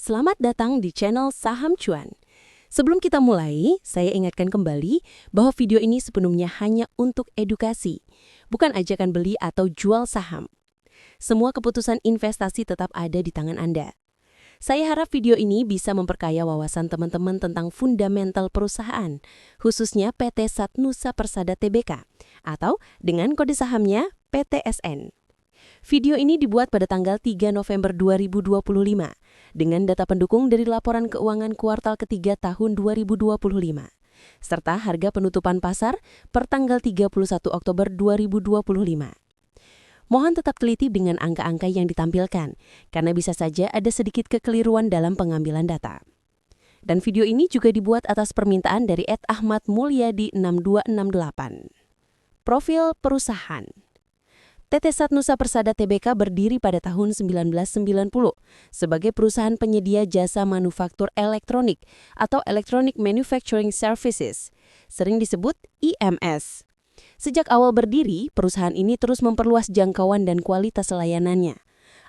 Selamat datang di channel Saham Cuan. Sebelum kita mulai, saya ingatkan kembali bahwa video ini sepenuhnya hanya untuk edukasi, bukan ajakan beli atau jual saham. Semua keputusan investasi tetap ada di tangan Anda. Saya harap video ini bisa memperkaya wawasan teman-teman tentang fundamental perusahaan, khususnya PT Satnusa Persada Tbk, atau dengan kode sahamnya PTSN. Video ini dibuat pada tanggal 3 November 2025 dengan data pendukung dari laporan keuangan kuartal ketiga tahun 2025, serta harga penutupan pasar per tanggal 31 Oktober 2025. Mohon tetap teliti dengan angka-angka yang ditampilkan, karena bisa saja ada sedikit kekeliruan dalam pengambilan data. Dan video ini juga dibuat atas permintaan dari @Ahmad Mulyadi 6268. Profil perusahaan. PT Satnusa Persada Tbk berdiri pada tahun 1990 sebagai perusahaan penyedia jasa manufaktur elektronik atau Electronic Manufacturing Services, sering disebut EMS. Sejak awal berdiri, perusahaan ini terus memperluas jangkauan dan kualitas layanannya.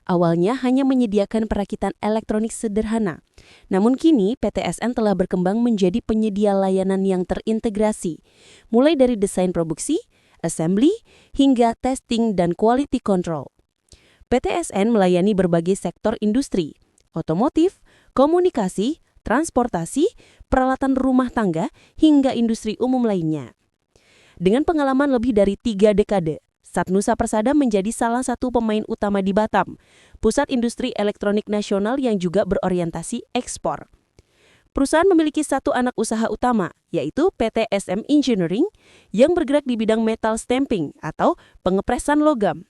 Awalnya hanya menyediakan perakitan elektronik sederhana, namun kini PTSN telah berkembang menjadi penyedia layanan yang terintegrasi, mulai dari desain produksi, assembly, hingga testing dan quality control. PTSN melayani berbagai sektor industri, otomotif, komunikasi, transportasi, peralatan rumah tangga, hingga industri umum lainnya. Dengan pengalaman lebih dari 3 dekade, Satnusa Persada menjadi salah satu pemain utama di Batam, pusat industri elektronik nasional yang juga berorientasi ekspor. Perusahaan memiliki satu anak usaha utama, yaitu PT SM Engineering, yang bergerak di bidang metal stamping atau pengepresan logam.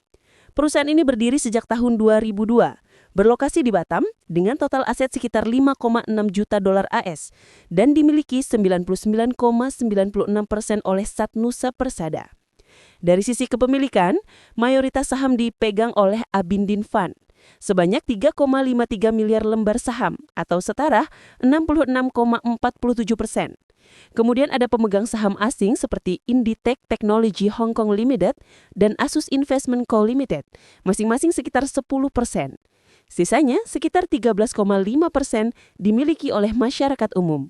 Perusahaan ini berdiri sejak tahun 2002, berlokasi di Batam dengan total aset sekitar 5,6 juta dolar AS dan dimiliki 99,96% oleh Satnusa Persada. Dari sisi kepemilikan, mayoritas saham dipegang oleh Abindin Fund, sebanyak 3,53 miliar lembar saham atau setara 66,47%. Kemudian ada pemegang saham asing seperti Inditech Technology Hong Kong Limited dan Asus Investment Co Limited, masing-masing sekitar 10%. Sisanya sekitar 13,5% dimiliki oleh masyarakat umum.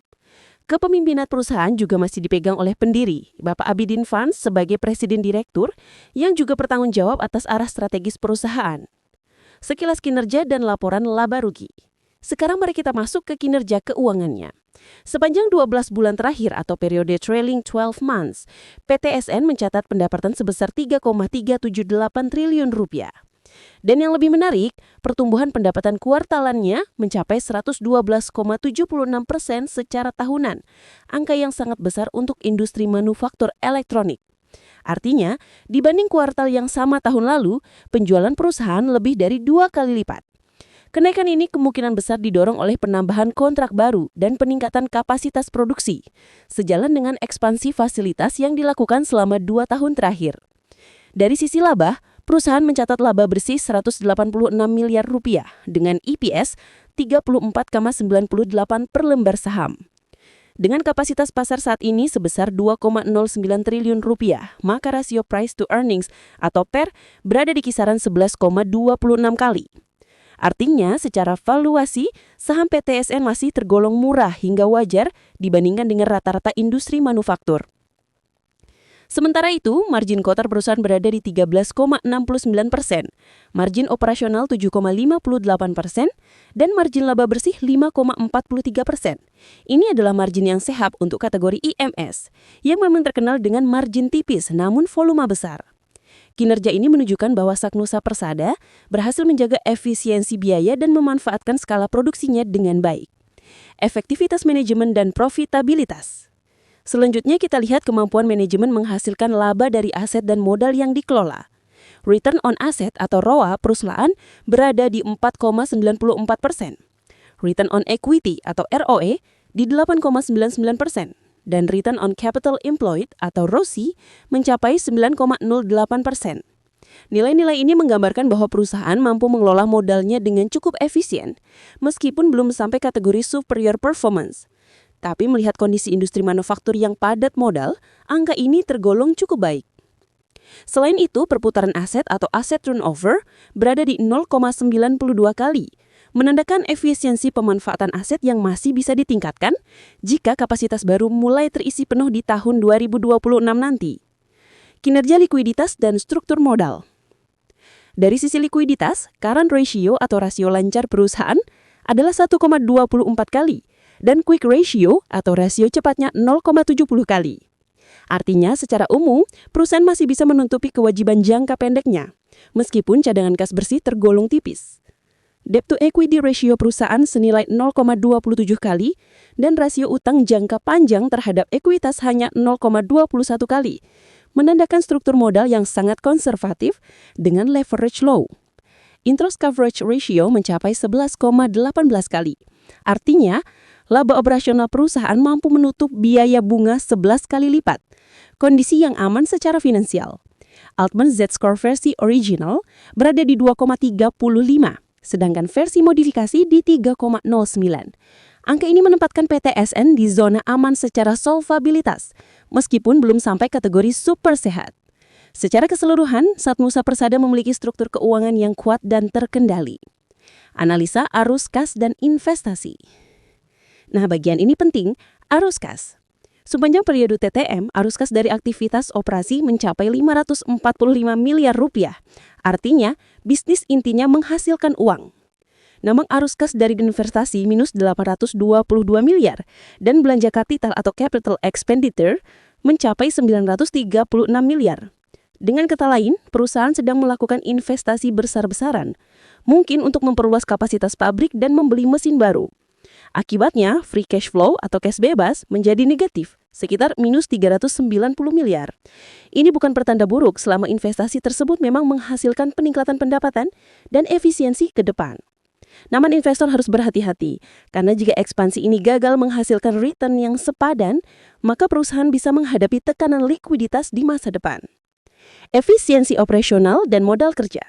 Kepemimpinan perusahaan juga masih dipegang oleh pendiri, Bapak Abidin Fund sebagai Presiden Direktur yang juga bertanggung jawab atas arah strategis perusahaan. Sekilas kinerja dan laporan laba rugi. Sekarang mari kita masuk ke kinerja keuangannya. Sepanjang 12 bulan terakhir atau periode trailing 12 months, PTSN mencatat pendapatan sebesar 3,378 triliun rupiah. Dan yang lebih menarik, pertumbuhan pendapatan kuartalannya mencapai 112,76% secara tahunan, angka yang sangat besar untuk industri manufaktur elektronik. Artinya, dibanding kuartal yang sama tahun lalu, penjualan perusahaan lebih dari 2 kali lipat. Kenaikan ini kemungkinan besar didorong oleh penambahan kontrak baru dan peningkatan kapasitas produksi, sejalan dengan ekspansi fasilitas yang dilakukan selama 2 tahun terakhir. Dari sisi laba, perusahaan mencatat laba bersih 186 miliar rupiah dengan EPS 34,98 per lembar saham. Dengan kapasitas pasar saat ini sebesar 2,09 triliun rupiah, maka rasio price to earnings atau PER berada di kisaran 11,26 kali. Artinya, secara valuasi, saham PTSN masih tergolong murah hingga wajar dibandingkan dengan rata-rata industri manufaktur. Sementara itu, margin kotor perusahaan berada di 13,69%, margin operasional 7,58%, dan margin laba bersih 5,43%. Ini adalah margin yang sehat untuk kategori IMS, yang memang terkenal dengan margin tipis namun volume besar. Kinerja ini menunjukkan bahwa Satnusa Persada berhasil menjaga efisiensi biaya dan memanfaatkan skala produksinya dengan baik. Efektivitas manajemen dan profitabilitas. Selanjutnya kita lihat kemampuan manajemen menghasilkan laba dari aset dan modal yang dikelola. Return on asset atau ROA perusahaan berada di 4,94%. Return on equity atau ROE di 8,99%. Dan return on capital employed atau ROCE mencapai 9,08%. Nilai-nilai ini menggambarkan bahwa perusahaan mampu mengelola modalnya dengan cukup efisien, meskipun belum sampai kategori superior performance. Tapi melihat kondisi industri manufaktur yang padat modal, angka ini tergolong cukup baik. Selain itu, perputaran aset atau asset turnover berada di 0,92 kali, menandakan efisiensi pemanfaatan aset yang masih bisa ditingkatkan jika kapasitas baru mulai terisi penuh di tahun 2026 nanti. Kinerja likuiditas dan struktur modal. Dari sisi likuiditas, current ratio atau rasio lancar perusahaan adalah 1,24 kali dan quick ratio atau rasio cepatnya 0,70 kali. Artinya, secara umum, perusahaan masih bisa menutupi kewajiban jangka pendeknya, meskipun cadangan kas bersih tergolong tipis. Debt to equity ratio perusahaan senilai 0,27 kali dan rasio utang jangka panjang terhadap ekuitas hanya 0,21 kali, menandakan struktur modal yang sangat konservatif dengan leverage low. Interest coverage ratio mencapai 11,18 kali. Artinya, laba operasional perusahaan mampu menutup biaya bunga 11 kali lipat, kondisi yang aman secara finansial. Altman Z-Score versi original berada di 2,35, sedangkan versi modifikasi di 3,09. Angka ini menempatkan PTSN di zona aman secara solvabilitas, meskipun belum sampai kategori super sehat. Secara keseluruhan, Satmusa Persada memiliki struktur keuangan yang kuat dan terkendali. Analisa arus kas dan investasi. Nah, bagian ini penting, arus kas. Sepanjang periode TTM, arus kas dari aktivitas operasi mencapai 545 miliar rupiah. Artinya, bisnis intinya menghasilkan uang. Namun arus kas dari investasi minus 822 miliar dan belanja kapital atau capital expenditure mencapai 936 miliar. Dengan kata lain, perusahaan sedang melakukan investasi besar-besaran, mungkin untuk memperluas kapasitas pabrik dan membeli mesin baru. Akibatnya, free cash flow atau cash bebas menjadi negatif, sekitar minus 390 miliar. Ini bukan pertanda buruk selama investasi tersebut memang menghasilkan peningkatan pendapatan dan efisiensi ke depan. Namun investor harus berhati-hati, karena jika ekspansi ini gagal menghasilkan return yang sepadan, maka perusahaan bisa menghadapi tekanan likuiditas di masa depan. Efisiensi operasional dan modal kerja.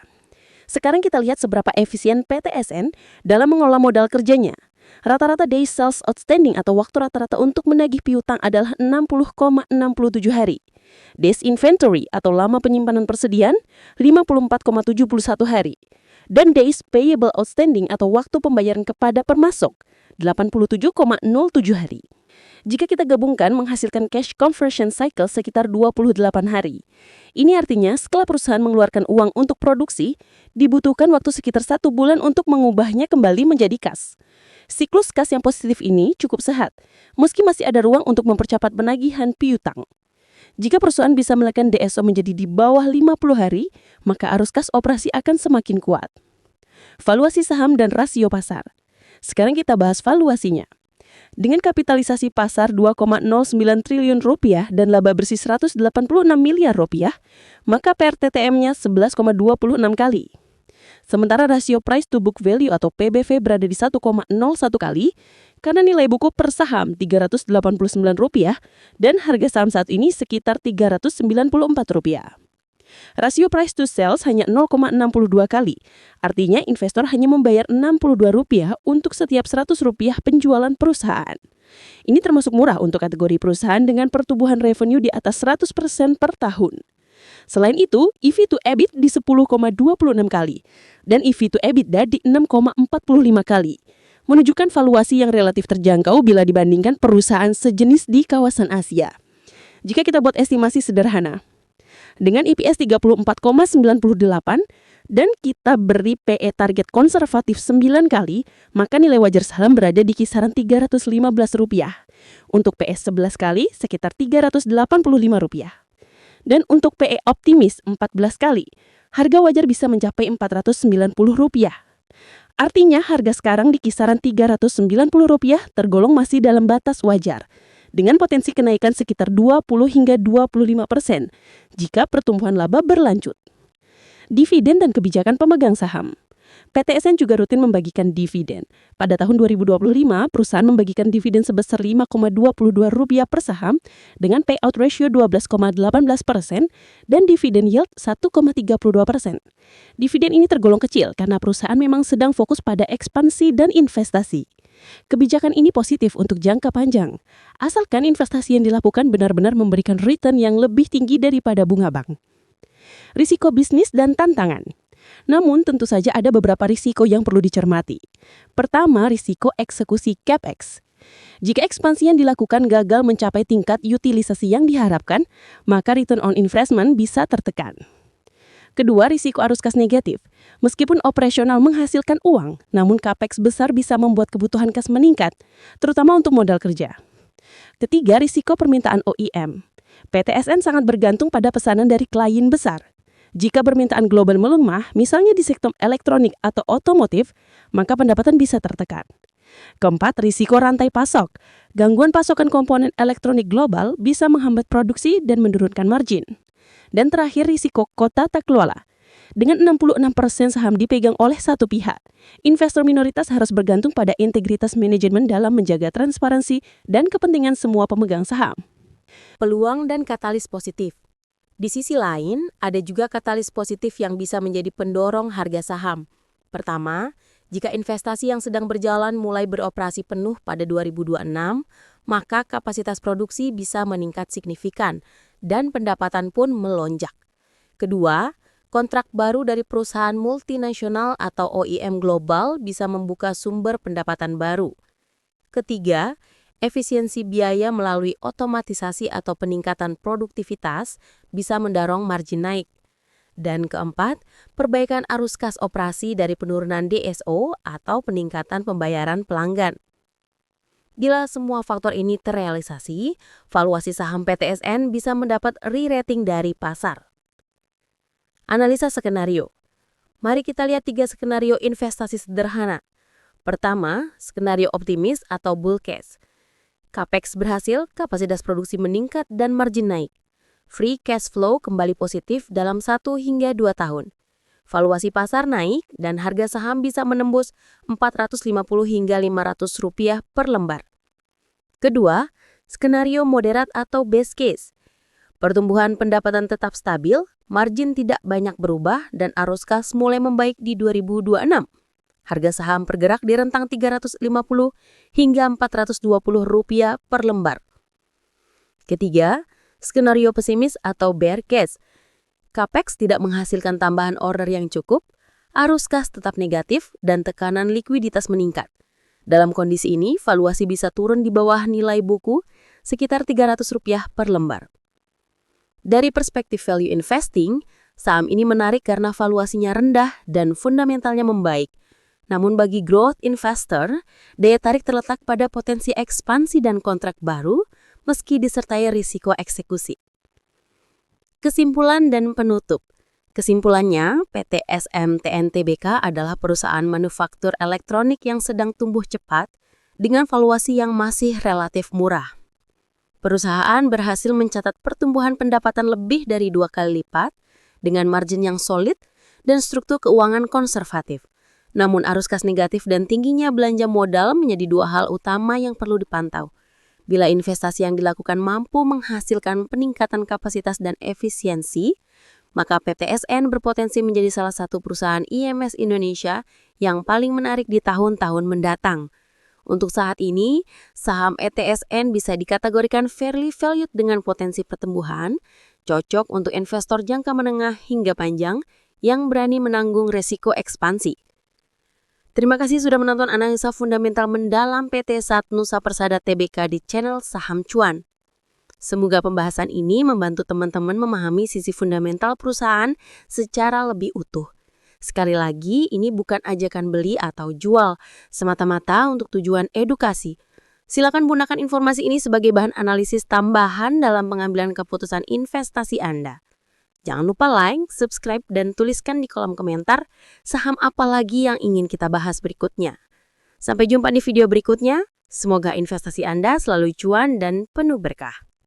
Sekarang kita lihat seberapa efisien PTSN dalam mengolah modal kerjanya. Rata-rata days sales outstanding atau waktu rata-rata untuk menagih piutang adalah 60,67 hari. Days inventory atau lama penyimpanan persediaan 54,71 hari. Dan days payable outstanding atau waktu pembayaran kepada permasok 87,07 hari. Jika kita gabungkan menghasilkan cash conversion cycle sekitar 28 hari. Ini artinya setelah perusahaan mengeluarkan uang untuk produksi, dibutuhkan waktu sekitar 1 bulan untuk mengubahnya kembali menjadi kas. Siklus kas yang positif ini cukup sehat, meski masih ada ruang untuk mempercepat penagihan piutang. Jika perusahaan bisa menekan DSO menjadi di bawah 50 hari, maka arus kas operasi akan semakin kuat. Valuasi saham dan rasio pasar. Sekarang kita bahas valuasinya. Dengan kapitalisasi pasar 2,09 triliun rupiah dan laba bersih 186 miliar rupiah, maka PRTTM-nya 11,26 kali. Sementara rasio price to book value atau PBV berada di 1,01 kali karena nilai buku per saham Rp389 dan harga saham saat ini sekitar Rp394. Rasio price to sales hanya 0,62 kali. Artinya investor hanya membayar Rp62 untuk setiap Rp100 penjualan perusahaan. Ini termasuk murah untuk kategori perusahaan dengan pertumbuhan revenue di atas 100% per tahun. Selain itu, EV to EBIT di 10,26 kali dan EV to EBITDA di 6,45 kali, menunjukkan valuasi yang relatif terjangkau bila dibandingkan perusahaan sejenis di kawasan Asia. Jika kita buat estimasi sederhana, dengan EPS 34,98 dan kita beri PE target konservatif 9 kali, maka nilai wajar saham berada di kisaran Rp315. Untuk PS 11 kali, sekitar Rp385. Dan untuk PE optimis 14 kali, harga wajar bisa mencapai Rp490. Artinya harga sekarang di kisaran Rp390 tergolong masih dalam batas wajar, dengan potensi kenaikan sekitar 20 hingga 25% jika pertumbuhan laba berlanjut. Dividen dan kebijakan pemegang saham. PTSN juga rutin membagikan dividen. Pada tahun 2025, perusahaan membagikan dividen sebesar Rp5,22 per saham dengan payout ratio 12,18% dan dividen yield 1,32%. Dividen ini tergolong kecil karena perusahaan memang sedang fokus pada ekspansi dan investasi. Kebijakan ini positif untuk jangka panjang, asalkan investasi yang dilakukan benar-benar memberikan return yang lebih tinggi daripada bunga bank. Risiko bisnis dan tantangan. Namun tentu saja ada beberapa risiko yang perlu dicermati. Pertama, risiko eksekusi CapEx. Jika ekspansi yang dilakukan gagal mencapai tingkat utilisasi yang diharapkan, maka return on investment bisa tertekan. Kedua, risiko arus kas negatif. Meskipun operasional menghasilkan uang, namun capex besar bisa membuat kebutuhan kas meningkat, terutama untuk modal kerja. Ketiga, risiko permintaan OEM. PTSN sangat bergantung pada pesanan dari klien besar. Jika permintaan global melemah, misalnya di sektor elektronik atau otomotif, maka pendapatan bisa tertekan. Keempat, risiko rantai pasok. Gangguan pasokan komponen elektronik global bisa menghambat produksi dan menurunkan margin. Dan terakhir, risiko kota tak kelola. Dengan 66% saham dipegang oleh satu pihak, investor minoritas harus bergantung pada integritas manajemen dalam menjaga transparansi dan kepentingan semua pemegang saham. Peluang dan katalis positif. Di sisi lain, ada juga katalis positif yang bisa menjadi pendorong harga saham. Pertama, jika investasi yang sedang berjalan mulai beroperasi penuh pada 2026, maka kapasitas produksi bisa meningkat signifikan dan pendapatan pun melonjak. Kedua, kontrak baru dari perusahaan multinasional atau OEM global bisa membuka sumber pendapatan baru. Ketiga, efisiensi biaya melalui otomatisasi atau peningkatan produktivitas bisa mendorong margin naik. Dan keempat, perbaikan arus kas operasi dari penurunan DSO atau peningkatan pembayaran pelanggan. Bila semua faktor ini terrealisasi, valuasi saham PTSN bisa mendapat re-rating dari pasar. Analisa skenario. Mari kita lihat 3 skenario investasi sederhana. Pertama, skenario optimis atau bull case. Capex berhasil, kapasitas produksi meningkat dan margin naik. Free cash flow kembali positif dalam 1 hingga 2 tahun. Valuasi pasar naik dan harga saham bisa menembus Rp450 hingga Rp500 per lembar. Kedua, skenario moderat atau base case. Pertumbuhan pendapatan tetap stabil, margin tidak banyak berubah, dan arus kas mulai membaik di 2026. Harga saham bergerak di rentang Rp350 hingga Rp420 per lembar. Ketiga, skenario pesimis atau bear case. Capex tidak menghasilkan tambahan order yang cukup, arus kas tetap negatif, dan tekanan likuiditas meningkat. Dalam kondisi ini, valuasi bisa turun di bawah nilai buku sekitar Rp300 per lembar. Dari perspektif value investing, saham ini menarik karena valuasinya rendah dan fundamentalnya membaik. Namun bagi growth investor, daya tarik terletak pada potensi ekspansi dan kontrak baru meski disertai risiko eksekusi. Kesimpulan dan penutup. Kesimpulannya, PT SMTN Tbk adalah perusahaan manufaktur elektronik yang sedang tumbuh cepat dengan valuasi yang masih relatif murah. Perusahaan berhasil mencatat pertumbuhan pendapatan lebih dari 2 kali lipat dengan margin yang solid dan struktur keuangan konservatif. Namun arus kas negatif dan tingginya belanja modal menjadi 2 hal utama yang perlu dipantau. Bila investasi yang dilakukan mampu menghasilkan peningkatan kapasitas dan efisiensi, maka PTSN berpotensi menjadi salah satu perusahaan IMS Indonesia yang paling menarik di tahun-tahun mendatang. Untuk saat ini, saham ETSN bisa dikategorikan fairly valued dengan potensi pertumbuhan, cocok untuk investor jangka menengah hingga panjang yang berani menanggung resiko ekspansi. Terima kasih sudah menonton analisa fundamental mendalam PT Satnusa Persada Tbk di channel Saham Cuan. Semoga pembahasan ini membantu teman-teman memahami sisi fundamental perusahaan secara lebih utuh. Sekali lagi, ini bukan ajakan beli atau jual, semata-mata untuk tujuan edukasi. Silakan gunakan informasi ini sebagai bahan analisis tambahan dalam pengambilan keputusan investasi Anda. Jangan lupa like, subscribe, dan tuliskan di kolom komentar saham apa lagi yang ingin kita bahas berikutnya. Sampai jumpa di video berikutnya. Semoga investasi Anda selalu cuan dan penuh berkah.